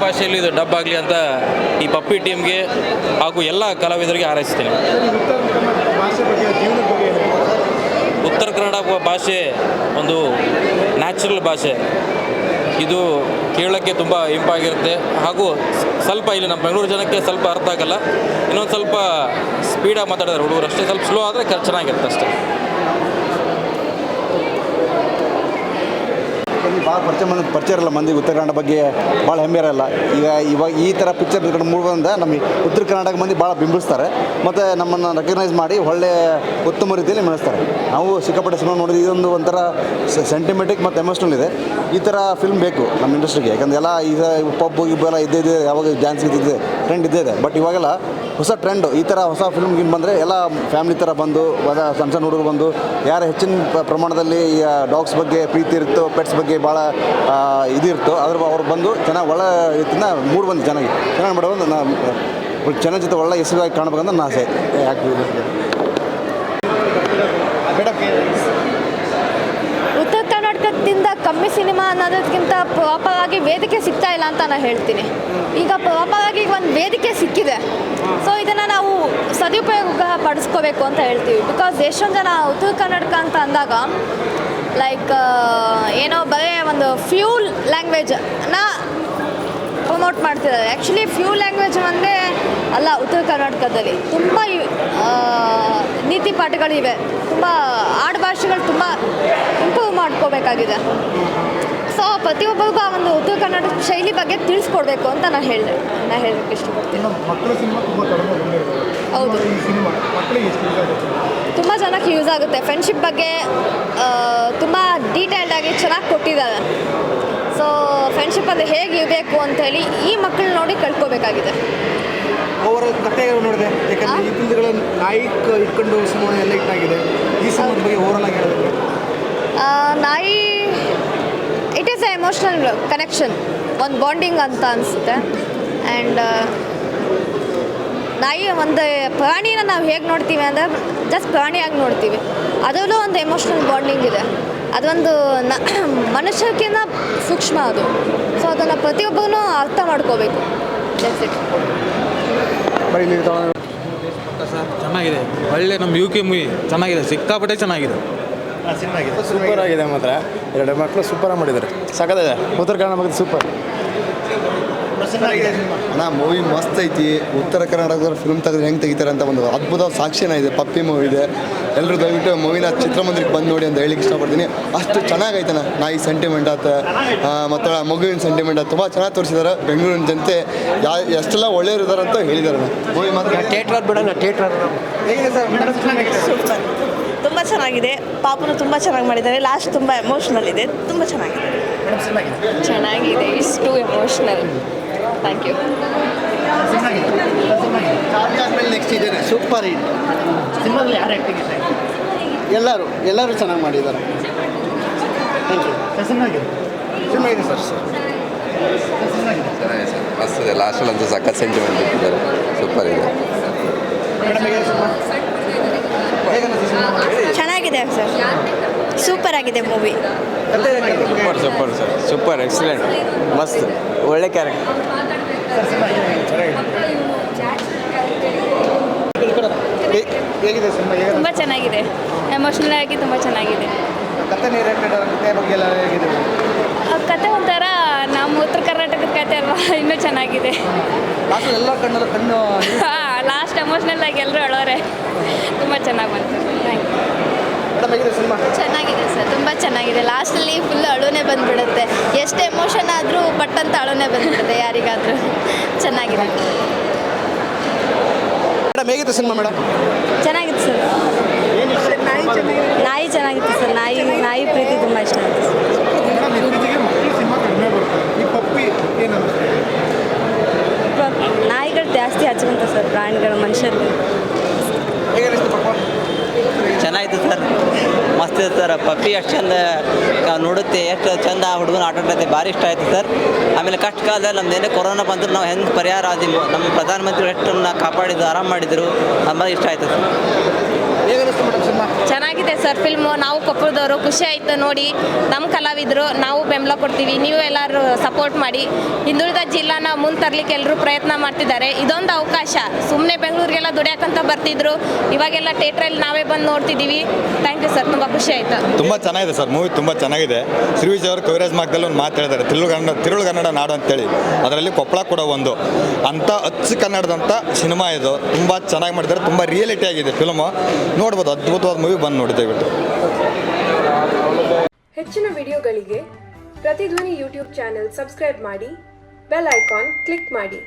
ಭಾಷೆಯಲ್ಲಿ ಇದು ಡಬ್ ಆಗಲಿ ಅಂತ ಈ ಪಪ್ಪಿ ಟೀಮ್ಗೆ ಹಾಗೂ ಎಲ್ಲ ಕಲಾವಿದರಿಗೆ ಹಾರೈಸ್ತೀನಿ. ಉತ್ತರ ಕನ್ನಡ ಭಾಷೆ ಒಂದು ನ್ಯಾಚುರಲ್ ಭಾಷೆ. ಇದು ಕೇಳೋಕ್ಕೆ ತುಂಬ ಇಂಪಾಗಿರುತ್ತೆ ಹಾಗೂ ಸ್ವಲ್ಪ ಇಲ್ಲಿ ನಮ್ಮ ಬೆಂಗಳೂರು ಜನಕ್ಕೆ ಸ್ವಲ್ಪ ಅರ್ಥ ಆಗಲ್ಲ. ಇನ್ನೊಂದು ಸ್ವಲ್ಪ ಸ್ಪೀಡಾಗಿ ಮಾತಾಡಿದ್ರೆ ಹುಡುಗರು ಅಷ್ಟೇ, ಸ್ವಲ್ಪ ಸ್ಲೋ ಆದರೆ ಚೆನ್ನಾಗಿರುತ್ತೆ ಅಷ್ಟೇ. ಭಾಳ ಪರಿಚಯ ಇರಲ್ಲ ಮಂದಿಗೆ ಉತ್ತರ ಕನ್ನಡ ಬಗ್ಗೆ ಭಾಳ ಹೆಮ್ಮೆ ಇರಲ್ಲ. ಇವಾಗ ಈ ಥರ ಪಿಕ್ಚರ್ ಮೂಡುವುದರಿಂದ ನಮಗೆ ಉತ್ತರ ಕನ್ನಡ ಮಂದಿ ಭಾಳ ಬಿಂಬಿಸ್ತಾರೆ ಮತ್ತು ನಮ್ಮನ್ನು ರೆಕಗ್ನೈಸ್ ಮಾಡಿ ಒಳ್ಳೆಯ ಉತ್ತಮ ರೀತಿಯಲ್ಲಿ ಮೆಣಿಸ್ತಾರೆ. ನಾವು ಸಿಕ್ಕಾಪಟ್ಟೆ ಸಿನಿಮಾ ನೋಡಿದ್ವಿ. ಇದೊಂದು ಒಂಥರ ಸೆಂಟಿಮೆಂಟಿಕ್ ಮತ್ತು ಎಮೋಷ್ನಲ್ ಇದೆ. ಈ ಥರ ಫಿಲ್ಮ್ ಬೇಕು ನಮ್ಮ ಇಂಡಸ್ಟ್ರಿಗೆ. ಯಾಕಂದರೆ ಎಲ್ಲ ಈಗ ಪಬ್ ಗಿಬ್ಬೆಲ್ಲ ಇದ್ದಿದೆ, ಯಾವಾಗ ಡ್ಯಾನ್ಸ್ ಇದ್ದಿದೆ, ಟ್ರೆಂಡ್ ಇದೆ. ಬಟ್ ಇವಾಗೆಲ್ಲ ಹೊಸ ಟ್ರೆಂಡು. ಈ ಥರ ಹೊಸ ಫಿಲ್ಮ್ಗಿನ್ ಬಂದರೆ ಎಲ್ಲ ಫ್ಯಾಮಿಲಿ ಥರ ಬಂದು ಸಣ್ಣ ಸಣ್ಣ ಹುಡುಗರು ಬಂದು ಯಾರು ಹೆಚ್ಚಿನ ಪ್ರಮಾಣದಲ್ಲಿ ಡಾಗ್ಸ್ ಬಗ್ಗೆ ಪ್ರೀತಿ ಇರುತ್ತೋ, ಪೆಟ್ಸ್ ಬಗ್ಗೆ ಭಾಳ ಇದಿರುತ್ತೋ ಅವ್ರು ಬಂದು ಚೆನ್ನಾಗಿ ಒಳ್ಳೆ ರೀತಿಯಿಂದ ಮೂಡ್ ಬಂದು ಚೆನ್ನಾಗಿ ಮಾಡೋದು. ಚೆನ್ನಾಗಿ ಜೊತೆ ಒಳ್ಳೆ ಹೆಸರಾಗಿ ಕಾಣಬೇಕಂತ ನನ್ನ ಆಸೆ. ಉತ್ತರ ಕರ್ನಾಟಕದಿಂದ ಕಮ್ಮಿ ಸಿನಿಮಾ ಅನ್ನೋದಕ್ಕಿಂತ ಪ್ರಾಪರ್ ಆಗಿ ವೇದಿಕೆ ಸಿಗ್ತಾ ಇಲ್ಲ ಅಂತ ನಾನು ಹೇಳ್ತೀನಿ. ಈಗ ಪ್ರಾಪರ್ ಆಗಿ ಒಂದು ವೇದಿಕೆ ಸಿಕ್ಕಿದೆ. ಸೊ ಇದನ್ನು ನಾವು ಸದುಪಯೋಗ ಪಡಿಸ್ಕೋಬೇಕು ಅಂತ ಹೇಳ್ತೀವಿ. ಬಿಕಾಸ್ ಎಷ್ಟೊಂದು ಜನ ಉತ್ತರ ಕರ್ನಾಟಕ ಅಂತ ಅಂದಾಗ ಲೈಕ್ ಏನೋ ಬರೀ ಒಂದು ಫ್ಯೂ ಲ್ಯಾಂಗ್ವೇಜನ್ನ ಪ್ರಮೋಟ್ ಮಾಡ್ತಿದ್ದಾರೆ. ಆ್ಯಕ್ಚುಲಿ ಫ್ಯೂ ಲ್ಯಾಂಗ್ವೇಜ್ ಒಂದೇ ಅಲ್ಲ, ಉತ್ತರ ಕರ್ನಾಟಕದಲ್ಲಿ ತುಂಬ ನೀತಿ ಪಾಠಗಳಿವೆ. ತುಂಬ ಆಡುಭಾಷೆಗಳು ತುಂಬ ಇಂಪ್ರೂವ್ ಮಾಡ್ಕೋಬೇಕಾಗಿದೆ. ಸೊ ಪ್ರತಿಯೊಬ್ಬರಿಗೂ ಆ ಒಂದು ಉತ್ತರ ಕರ್ನಾಟಕ ಶೈಲಿ ಬಗ್ಗೆ ತಿಳಿಸ್ಕೊಡ್ಬೇಕು ಅಂತ ನಾನು ಹೇಳೋಕ್ಕೆ ಇಷ್ಟಪಡ್ತೀನಿ. ಹೌದು, ತುಂಬ ಜನಕ್ಕೆ ಯೂಸ್ ಆಗುತ್ತೆ. ಫ್ರೆಂಡ್ಶಿಪ್ ಬಗ್ಗೆ ತುಂಬ ಡೀಟೇಲ್ಡಾಗಿ ಚೆನ್ನಾಗಿ ಕೊಟ್ಟಿದ್ದಾರೆ. ಸೊ ಫ್ರೆಂಡ್ಶಿಪ್ಪಲ್ಲಿ ಹೇಗೆ ಇರಬೇಕು ಅಂಥೇಳಿ ಈ ಮಕ್ಕಳು ನೋಡಿ ಕಳ್ಕೊಬೇಕಾಗಿದೆ. ಓವರಾಲ್ ಕತೆ ನೋಡಿದೆ. ಯಾಕಂದರೆ ಈ ಫಿಲ್ಮ್ಗಳ ನಾಯಿಕ್ ಇಟ್ಕೊಂಡು ಸಿನಿಮಾ ಎಲ್ಲ ಇಟ್ಟಾಗಿದೆ. ಈ ಸಿನಿಮಾದ ಬಗ್ಗೆ ಓವರಾಲ್ ಆಗಿ ಹೇಳಿದ್ರೆ ನಾಯಿ it is A emotional connection, ಒಂದು ಬಾಂಡಿಂಗ್ ಅಂತ ಅನಿಸುತ್ತೆ. ಆ್ಯಂಡ್ ನಾಯಿ ಒಂದು ಪ್ರಾಣಿನ ನಾವು ಹೇಗೆ ನೋಡ್ತೀವಿ ಅಂದರೆ ಜಸ್ಟ್ ಪ್ರಾಣಿಯಾಗಿ ನೋಡ್ತೀವಿ. ಅದರಲ್ಲೂ ಒಂದು ಎಮೋಷ್ನಲ್ ಬಾಂಡಿಂಗ್ ಇದೆ. ಅದೊಂದು ಮನುಷ್ಯಕ್ಕಿಂತ ಸೂಕ್ಷ್ಮ ಅದು. ಸೊ ಅದನ್ನು ಪ್ರತಿಯೊಬ್ಬರೂ ಅರ್ಥ ಮಾಡ್ಕೋಬೇಕು. ಚೆನ್ನಾಗಿದೆ, ಒಳ್ಳೆ ನಮ್ಮ UK ಮೂವಿ ಚೆನ್ನಾಗಿದೆ, ಸಿಕ್ಕಾಪಟ್ಟೆ ಚೆನ್ನಾಗಿದೆ. ಸೂಪರ್ ಆಗಿದೆ. ಮಾತ್ರ ಎರಡು ಮಕ್ಕಳು ಸೂಪರಾಗಿ ಮಾಡಿದ್ದಾರೆ. ಸಾಕಾಗಿದೆ. ಉತ್ತರ ಕನ್ನಡ ಬಗ್ಗೆ ಸೂಪರ್. ಮೂವಿ ಮಸ್ತ್ ಐತಿ. ಉತ್ತರ ಕರ್ನಾಟಕದ ಫಿಲ್ಮ್ ತೆಗೆದ್ರೆ ಹೆಂಗೆ ತೆಗಿತಾರೆ ಅಂತ ಒಂದು ಅದ್ಭುತ ಸಾಕ್ಷಿನ ಇದೆ. ಪಪ್ಪಿ ಮೂವಿ ಇದೆ. ಎಲ್ಲರೂ ದಯವಿಟ್ಟು ಮೂವಿನ ಚಿತ್ರಮಂದಿರಕ್ಕೆ ಬಂದು ನೋಡಿ ಅಂತ ಹೇಳಿಕ್ಕೆ ಇಷ್ಟಪಡ್ತೀನಿ. ಅಷ್ಟು ಚೆನ್ನಾಗೈತನ. ನಾಯಿ ಸೆಂಟಿಮೆಂಟ್ ಆತ ಮತ್ತು ಮಗುವಿನ ಸೆಂಟಿಮೆಂಟ್ ಆತ ತುಂಬ ಚೆನ್ನಾಗಿ ತೋರಿಸಿದ್ದಾರೆ. ಬೆಂಗಳೂರಿನ ಜನತೆ ಎಷ್ಟೆಲ್ಲ ಒಳ್ಳೆಯವರು ಇದ್ದಾರೆ ಅಂತ ಹೇಳಿದ್ದಾರೆ. ಮೂವಿ ಮಾತ್ರ ಥಿಯೇಟ್ರ್ ಬಿಡೋಣ. ಥಿಯೇಟ್ರ್ ಹೇಗಿದೆ ಸರ್? ತುಂಬ ಚೆನ್ನಾಗಿದೆ. ಪಾಪನು ತುಂಬ ಚೆನ್ನಾಗಿ ಮಾಡಿದ್ದಾರೆ. ಲಾಸ್ಟ್ ತುಂಬ ಎಮೋಷ್ನಲ್ ಇದೆ. ತುಂಬ ಚೆನ್ನಾಗಿದೆ. ಚೆನ್ನಾಗಿದೆ. ಇಷ್ಟು ಎಮೋಷ್ನಲ್. Thank you. ನೆಕ್ಸ್ಟ್ ಇದೆ ಸೂಪರ್ ಹಿಟ್. ಸಿನಿಮಾದಲ್ಲಿ ಯಾರು ಆ್ಯಕ್ಟಿಂಗ್ ಇದೆ? ಎಲ್ಲರೂ ಚೆನ್ನಾಗಿ ಮಾಡಿದ್ದಾರೆ. ಥ್ಯಾಂಕ್ ಯು. ಚೆನ್ನಾಗಿದೆ ಸರ್. ಚೆನ್ನಾಗಿದೆ ಸರ್, ಮಸ್ತ್ ಇದೆ. ಲಾಸ್ಟಲ್ಲಂತೂ ಸಖತ್ ಸೆಂಟಿಮೆಂಟ್ ಇಟ್ಟಿದ್ದಾರೆ. ಸೂಪರ್ ಇದೆ. ಚೆನ್ನಾಗಿದೆ ಸರ್. ಸೂಪರ್ ಆಗಿದೆ movie. Super sir, super excellent, ಮಸ್ತ್, ಒಳ್ಳೆ ಕ್ಯಾರೆಕ್ಟರ್. ಹೇಗಿದೆ ಸಿನಿಮಾ? ತುಂಬ ಚೆನ್ನಾಗಿದೆ. ಎಮೋಷ್ನಲ್ ಆಗಿ ತುಂಬ ಚೆನ್ನಾಗಿದೆ. ಕತೆ ಬಗ್ಗೆ ಎಲ್ಲ ಹೇಗಿದೆ? ಕತೆ ಒಂಥರ ನಮ್ಮ ಉತ್ತರ ಕರ್ನಾಟಕದ ಕತೆ ಅಲ್ವಾ, ಇನ್ನೂ ಚೆನ್ನಾಗಿದೆ. ಲಾಸ್ಟ್ ಎಲ್ಲ ಕಣ್ಣು ಲಾಸ್ಟ್ ಎಮೋಷ್ನಲ್ ಆಗಿ ಎಲ್ಲರೂ ಅಳೋರೆ. ತುಂಬ ಚೆನ್ನಾಗಿ ಬಂತು. ಥ್ಯಾಂಕ್ ಯು. ಚೆನ್ನಾಗಿದೆ ಸರ್, ತುಂಬ ಚೆನ್ನಾಗಿದೆ. ಲಾಸ್ಟಲ್ಲಿ ಫುಲ್ ಅಳುನೇ ಬಂದುಬಿಡುತ್ತೆ. ಎಷ್ಟು ಎಮೋಷನ್ ಆದರೂ ಪಟ್ಟಂತ ಅಳುನೇ ಬಂದುಬಿಡುತ್ತೆ ಯಾರಿಗಾದರೂ. ಚೆನ್ನಾಗಿದೆ ಮೇಡಮ್. ಹೇಗಿತ್ತು ಸಿನಿಮಾ ಮೇಡಮ್? ಚೆನ್ನಾಗಿತ್ತು ಸರ್. ನಾಯಿ ಚೆನ್ನಾಗಿತ್ತು ಸರ್. ನಾಯಿ ಪ್ರೀತಿ ತುಂಬ ಇಷ್ಟ ಆಯಿತು. ನಾಯಿಗಳು ಜಾಸ್ತಿ ಹಚ್ಕೊಂತ ಸರ್, ಪ್ರಾಣಿಗಳು ಮನುಷ್ಯರಿಗೆ. ಚೆನ್ನಾಗಿತ್ತು ಸರ್, ಮಸ್ತ್ ಇದೆ ಸರ್. ಪಪ್ಪಿ ಎಷ್ಟು ಚಂದ ನೋಡುತ್ತೆ, ಎಷ್ಟು ಚಂದ ಹುಡುಗನ ಆಟ ಆಡ್ತೈತೆ, ಭಾರಿ ಇಷ್ಟ ಆಯಿತು ಸರ್. ಆಮೇಲೆ ಕಷ್ಟ ಕಾಲದಲ್ಲಿ ನಮ್ದೇನೇ ಕೊರೋನಾ ಬಂದರೂ ನಾವು ಹೆಂಗೆ ಪರಿಹಾರ ಆದಿಲ್ಲ, ನಮ್ಮ ಪ್ರಧಾನಮಂತ್ರಿ ಎಷ್ಟು ಕಾಪಾಡಿದ್ದು, ಆರಾಮ ಮಾಡಿದರು, ನಮಗೆ ಇಷ್ಟ ಆಯಿತು ಸರ್. ಹೇಗನ್ನಿಸ್ತು ಮೇಡಮ್ ಸಿನಿಮಾ? ಚೆನ್ನಾಗಿದೆ ಸರ್ ಫಿಲ್ಮು. ನಾವು ಕೊಪ್ಪಳದವರು, ಖುಷಿ ಆಯಿತು ನೋಡಿ. ನಮ್ಮ ಕಲಾವಿದರು, ನಾವು ಬೆಂಬಲ ಕೊಡ್ತೀವಿ. ನೀವು ಎಲ್ಲರೂ ಸಪೋರ್ಟ್ ಮಾಡಿ. ಹಿಂದುಳಿದ ಜಿಲ್ಲಾನ ಮುಂದೆ ತರಲಿಕ್ಕೆ ಎಲ್ಲರೂ ಪ್ರಯತ್ನ ಮಾಡ್ತಿದ್ದಾರೆ. ಇದೊಂದು ಅವಕಾಶ. ಸುಮ್ಮನೆ ಬೆಂಗಳೂರಿಗೆಲ್ಲ ದುಡಿಯೋಕ್ಕಂತ ಬರ್ತಿದ್ರು, ಇವಾಗೆಲ್ಲ ಥಿಯೇಟ್ರಲ್ಲಿ ನಾವೇ ಬಂದು ನೋಡ್ತಿದ್ದೀವಿ. ಥ್ಯಾಂಕ್ ಯು ಸರ್, ತುಂಬ ಖುಷಿ ಆಯಿತು. ತುಂಬ ಚೆನ್ನಾಗಿದೆ ಸರ್, ಮೂವಿ ತುಂಬ ಚೆನ್ನಾಗಿದೆ. ಶ್ರೀವಿಜಯ್ ಅವರು ಕವಿರಾಜ್ ಮಾರ್ಗದಲ್ಲಿ ಒಂದು ಮಾತು ಹೇಳಿದ್ದಾರೆ, ತಿರುಳುಗನ್ನಡ ನಾಡು ಅಂತೇಳಿ. ಅದರಲ್ಲಿ ಕೊಪ್ಪಳ ಕೂಡ ಒಂದು ಅಂಥ ಅಚ್ಚು ಕನ್ನಡದಂಥ ಸಿನಿಮಾ ಇದು. ತುಂಬ ಚೆನ್ನಾಗಿ ಮಾಡಿದ್ದಾರೆ, ತುಂಬ ರಿಯಾಲಿಟಿ ಆಗಿದೆ ಫಿಲ್ಮು. ನೋಡ್ಬೋದು, ಅದ್ಭುತವಾದ ಮೂವಿ, ಬಂದು ನೋಡಿ ದಯವಿಟ್ಟು. ಹೆಚ್ಚಿನ ವಿಡಿಯೋಗಳಿಗೆ ಪ್ರತಿಧ್ವನಿ ಯೂಟ್ಯೂಬ್ ಚಾನೆಲ್ ಸಬ್ಸ್ಕ್ರೈಬ್ ಮಾಡಿ, ಬೆಲ್ ಐಕಾನ್ ಕ್ಲಿಕ್ ಮಾಡಿ.